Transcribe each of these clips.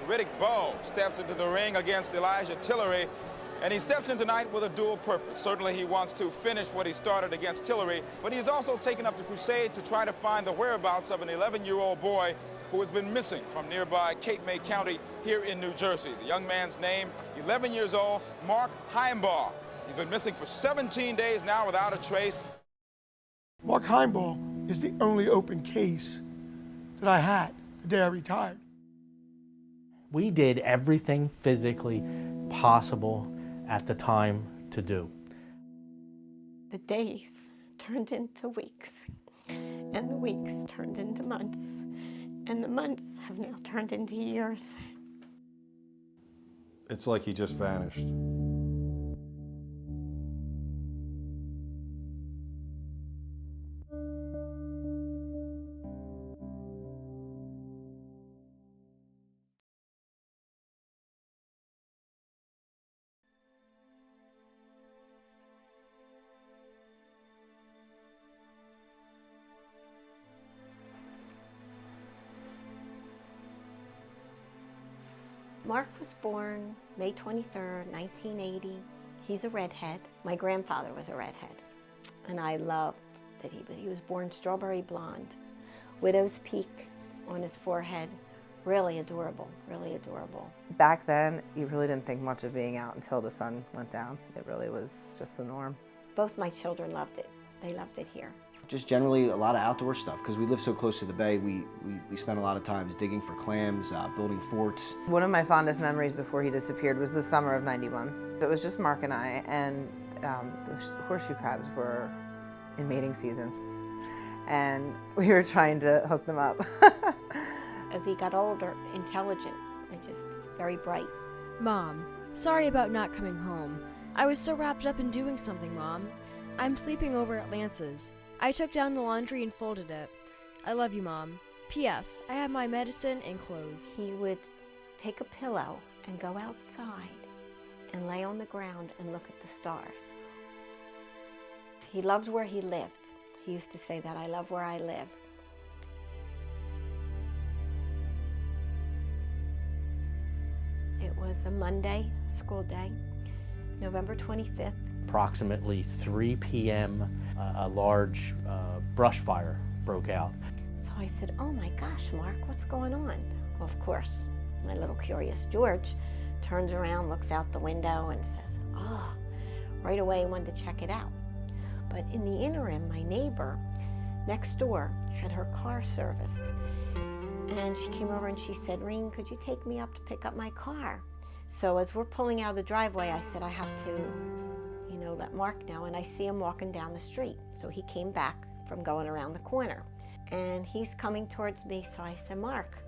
Riddick Bowe steps into the ring against Elijah Tillery, and he steps in tonight with a dual purpose. Certainly he wants to finish what he started against Tillery, but he's also taken up the crusade to try to find the whereabouts of an 11-year-old boy who has been missing from nearby Cape May County here in New Jersey. The young man's name, 11 years old, Mark Heimbaugh. He's been missing for 17 days now without a trace. Mark Heimbaugh is the only open case that I had the day I retired. We did everything physically possible at the time to do. The days turned into weeks, and the weeks turned into months, and the months have now turned into years. It's like he just vanished. Mark was born May 23rd, 1980. He's a redhead. My grandfather was a redhead, and I loved that he was born strawberry blonde, widow's peak on his forehead. Really adorable, really adorable. Back then, you really didn't think much of being out until the sun went down. It really was just the norm. Both my children loved it. They loved it here. Just generally a lot of outdoor stuff, because we live so close to the bay. We spent a lot of times digging for clams, building forts. One of my fondest memories before he disappeared was the summer of '91. It was just Mark and I, and the horseshoe crabs were in mating season, and we were trying to hook them up. As he got older, intelligent and just very bright. Mom, sorry about not coming home. I was so wrapped up in doing something, Mom. I'm sleeping over at Lance's. I took down the laundry and folded it. I love you, Mom. P.S. I have my medicine and clothes. He would take a pillow and go outside and lay on the ground and look at the stars. He loved where he lived. He used to say that, I love where I live. It was a Monday, school day, November 25th. Approximately 3 p.m., a large brush fire broke out. So I said, oh my gosh, Mark, what's going on? Well, of course, my little curious George turns around, looks out the window and says, oh, right away wanted to check it out. But in the interim, my neighbor next door had her car serviced. And she came over and she said, Reen, could you take me up to pick up my car? So as we're pulling out of the driveway, I said, I have to let Mark know, and I see him walking down the street. So he came back from going around the corner, and he's coming towards me. So I said, Mark,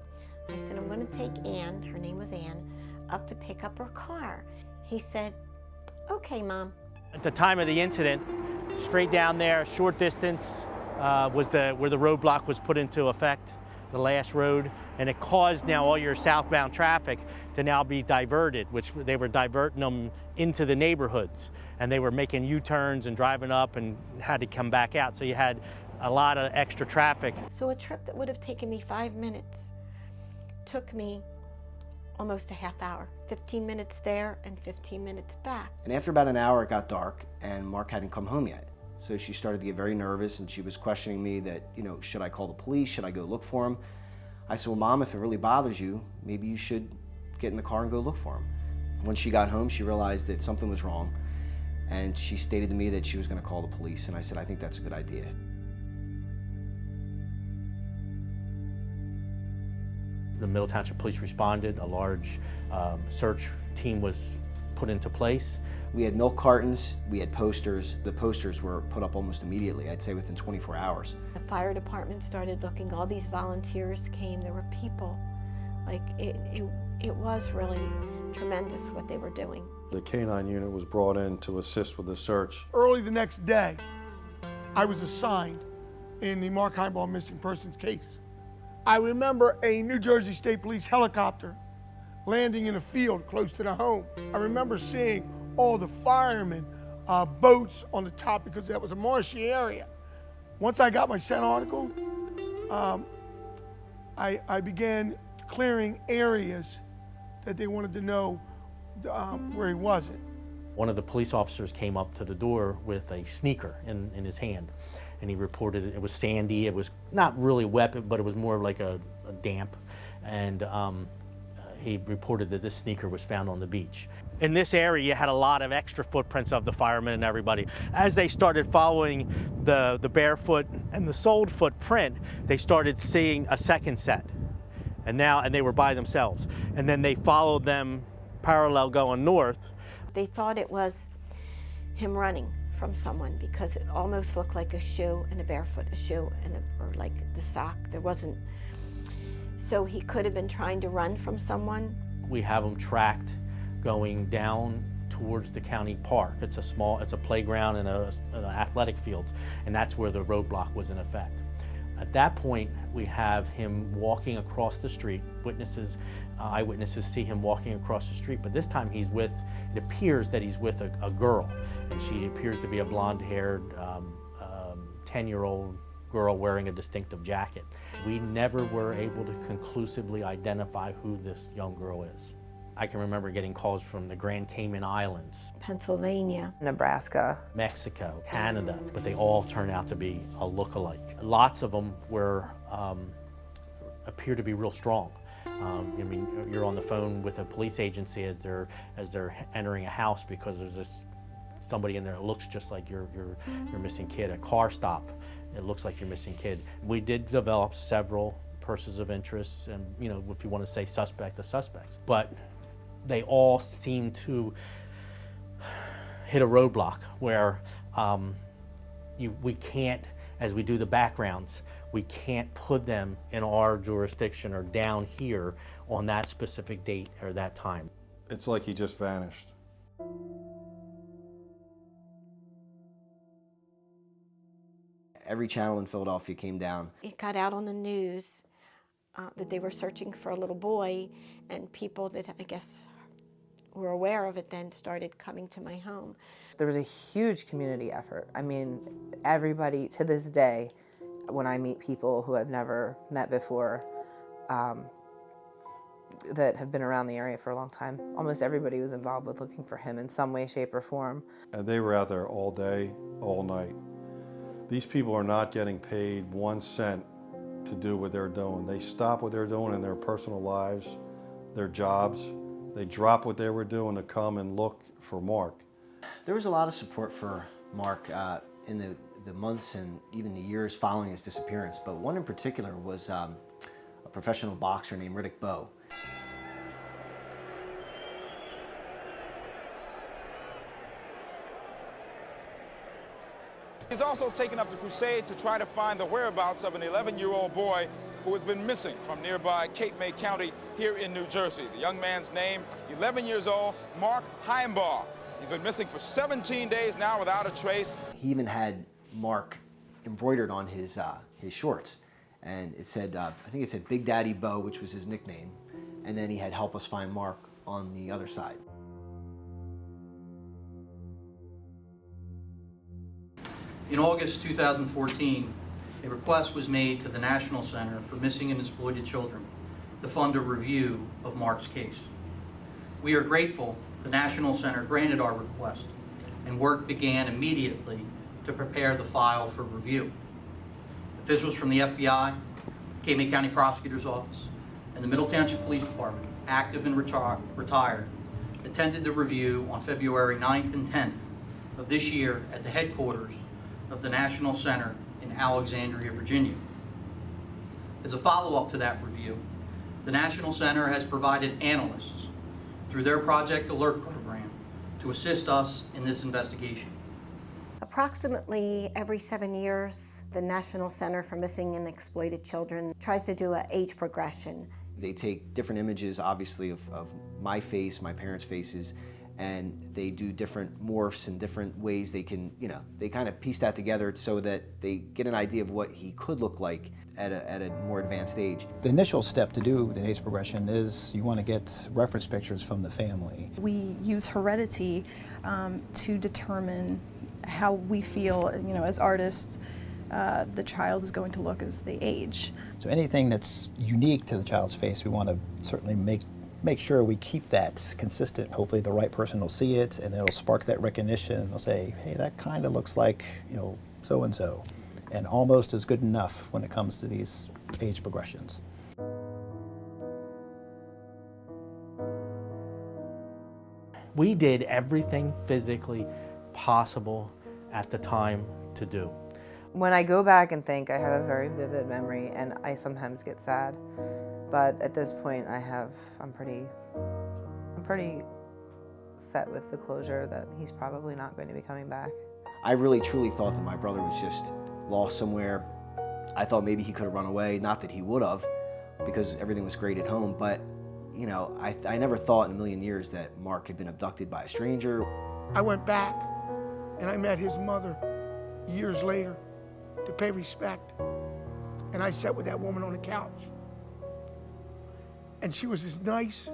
I said, I'm going to take Ann, her name was Ann, up to pick up her car. He said, okay, Mom. At the time of the incident, straight down there, short distance, was where the roadblock was put into effect, the last road, and it caused now all your southbound traffic to now be diverted, which they were diverting them into the neighborhoods, and they were making U-turns and driving up and had to come back out, so you had a lot of extra traffic. So a trip that would have taken me 5 minutes took me almost a half hour, 15 minutes there and 15 minutes back. And after about an hour, it got dark, and Mark hadn't come home yet. So she started to get very nervous, and she was questioning me that, should I call the police? Should I go look for him? I said, well, Mom, if it really bothers you, maybe you should get in the car and go look for him. When she got home, she realized that something was wrong, and she stated to me that she was going to call the police, and I said, I think that's a good idea. The Middle Township Police responded. A large search team was put into place. We had milk cartons, we had posters. The posters were put up almost immediately, I'd say within 24 hours. The fire department started looking, all these volunteers came, there were people. Like, it was really tremendous what they were doing. The K-9 unit was brought in to assist with the search. Early the next day, I was assigned in the Mark Heimbaugh missing persons case. I remember a New Jersey State Police helicopter landing in a field close to the home. I remember seeing all the firemen, boats on the top, because that was a marshy area. Once I got my scent article, I began clearing areas that they wanted to know where he wasn't. One of the police officers came up to the door with a sneaker in his hand, and he reported it was sandy. It was not really wet, but it was more like a damp, and he reported that this sneaker was found on the beach. In this area, you had a lot of extra footprints of the firemen and everybody. As they started following the barefoot and the soled footprint, they started seeing a second set, and they were by themselves. And then they followed them parallel going north. They thought it was him running from someone because it almost looked like a shoe and a barefoot, a shoe and or like the sock. There wasn't, so he could have been trying to run from someone. We have them tracked going down towards the county park. It's a playground and an athletic fields, and that's where the roadblock was in effect. At that point, we have him walking across the street. Eyewitnesses see him walking across the street, but this time it appears that he's with a girl, and she appears to be a blonde-haired 10-year-old girl wearing a distinctive jacket. We never were able to conclusively identify who this young girl is. I can remember getting calls from the Grand Cayman Islands, Pennsylvania, Nebraska, Mexico, Canada, but they all turn out to be a look-alike. Lots of them appear to be real strong. I mean, you're on the phone with a police agency as they're entering a house because there's somebody in there that looks just like your missing kid. A car stop, it looks like your missing kid. We did develop several persons of interest, and if you want to say suspect, the suspects, but they all seem to hit a roadblock where we can't, as we do the backgrounds, we can't put them in our jurisdiction or down here on that specific date or that time. It's like he just vanished. Every channel in Philadelphia came down. It got out on the news that they were searching for a little boy, and people that I guess were aware of it then started coming to my home. There was a huge community effort. I mean, everybody, to this day, when I meet people who I've never met before, that have been around the area for a long time, almost everybody was involved with looking for him in some way, shape, or form. And they were out there all day, all night. These people are not getting paid 1 cent to do what they're doing. They stop what they're doing in their personal lives, their jobs. They drop what they were doing to come and look for Mark. There was a lot of support for Mark in the months and even the years following his disappearance, but one in particular was a professional boxer named Riddick Bowe. He's also taken up the crusade to try to find the whereabouts of an 11-year-old boy who has been missing from nearby Cape May County here in New Jersey. The young man's name, 11 years old, Mark Heimbaugh. He's been missing for 17 days now without a trace. He even had Mark embroidered on his shorts, and it said, I think it said Big Daddy Bowe, which was his nickname, and then he had Help Us Find Mark on the other side. In August 2014, a request was made to the National Center for Missing and Exploited Children to fund a review of Mark's case. We are grateful the National Center granted our request, and work began immediately to prepare the file for review. Officials from the FBI, Cape May County Prosecutor's Office, and the Middle Township Police Department, active and retired, attended the review on February 9th and 10th of this year at the headquarters of the National Center in Alexandria, Virginia. As a follow-up to that review, the National Center has provided analysts through their Project Alert program to assist us in this investigation. Approximately every 7 years, the National Center for Missing and Exploited Children tries to do an age progression. They take different images, obviously, of my face, my parents' faces, and they do different morphs and different ways they can, they kind of piece that together so that they get an idea of what he could look like at a more advanced age. The initial step to do the age progression is you want to get reference pictures from the family. We use heredity to determine how we feel, as artists, the child is going to look as they age. So anything that's unique to the child's face, we want to certainly make make sure we keep that consistent. Hopefully the right person will see it and it'll spark that recognition. They'll say, hey, that kind of looks like, so-and-so. And almost is good enough when it comes to these age progressions. We did everything physically possible at the time to do. When I go back and think, I have a very vivid memory, and I sometimes get sad. But at this point, I'm pretty set with the closure that he's probably not going to be coming back. I really truly thought that my brother was just lost somewhere. I thought maybe he could have run away, not that he would have, because everything was great at home, but I never thought in a million years that Mark had been abducted by a stranger. I went back and I met his mother years later to pay respect. And I sat with that woman on the couch. And she was as nice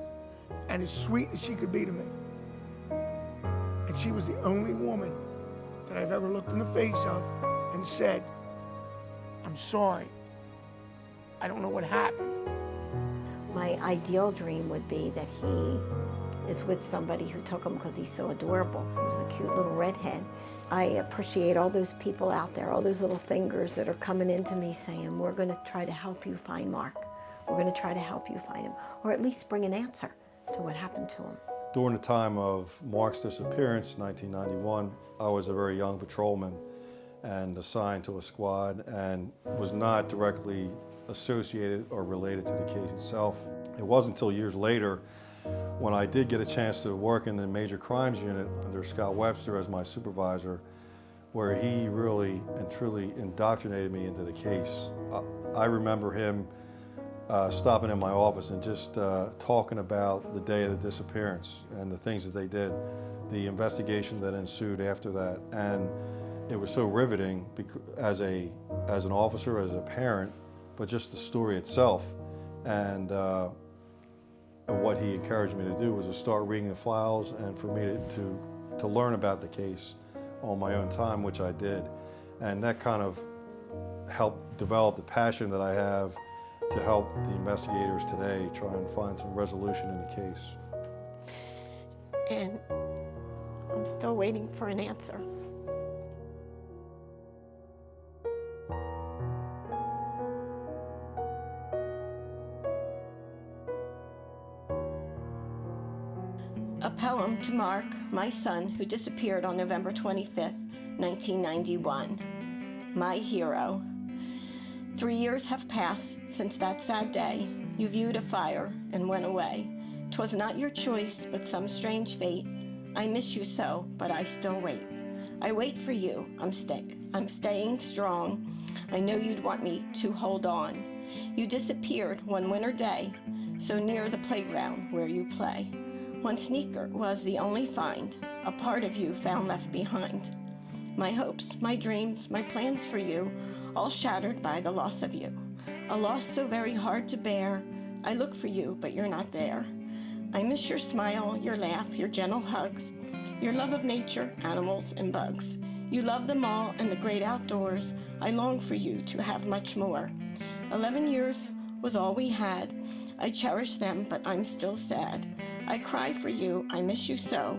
and as sweet as she could be to me. And she was the only woman that I've ever looked in the face of and said, I'm sorry. I don't know what happened. My ideal dream would be that he is with somebody who took him because he's so adorable. He was a cute little redhead. I appreciate all those people out there, all those little fingers that are coming into me saying, we're going to try to help you find Mark. We're going to try to help you find him, or at least bring an answer to what happened to him. During the time of Mark's disappearance, 1991, I was a very young patrolman and assigned to a squad and was not directly associated or related to the case itself. It wasn't until years later when I did get a chance to work in the Major Crimes Unit under Scott Webster as my supervisor, where he really and truly indoctrinated me into the case. I remember him stopping in my office and just talking about the day of the disappearance and the things that they did, the investigation that ensued after that. And it was so riveting as an officer, as a parent, but just the story itself. And what he encouraged me to do was to start reading the files and for me to learn about the case on my own time, which I did. And that kind of helped develop the passion that I have to help the investigators today try and find some resolution in the case. And I'm still waiting for an answer. A poem to Mark, my son, who disappeared on November 25th, 1991. My hero. 3 years have passed since that sad day. You viewed a fire and went away. 'Twas not your choice, but some strange fate. I miss you so, but I still wait. I wait for you. I'm staying strong. I know you'd want me to hold on. You disappeared one winter day, so near the playground where you play. One sneaker was the only find, a part of you found left behind. My hopes, my dreams, my plans for you, all shattered by the loss of you. A loss so very hard to bear. I look for you, but you're not there. I miss your smile, your laugh, your gentle hugs, your love of nature, animals, and bugs. You love them all and the great outdoors. I long for you to have much more. 11 years was all we had. I cherish them, but I'm still sad. I cry for you, I miss you so.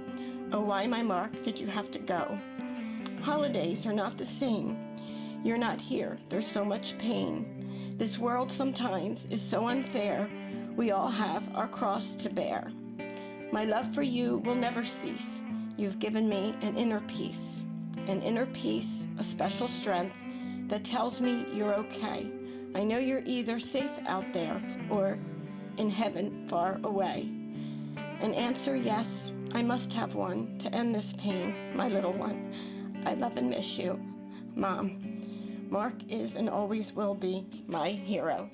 Oh, why, my Mark, did you have to go? Holidays are not the same. You're not here, there's so much pain. This world sometimes is so unfair. We all have our cross to bear. My love for you will never cease. You've given me an inner peace, a special strength that tells me you're okay. I know you're either safe out there or in heaven far away. An answer, yes, I must have one to end this pain, my little one. I love and miss you, Mom. Mark is and always will be my hero.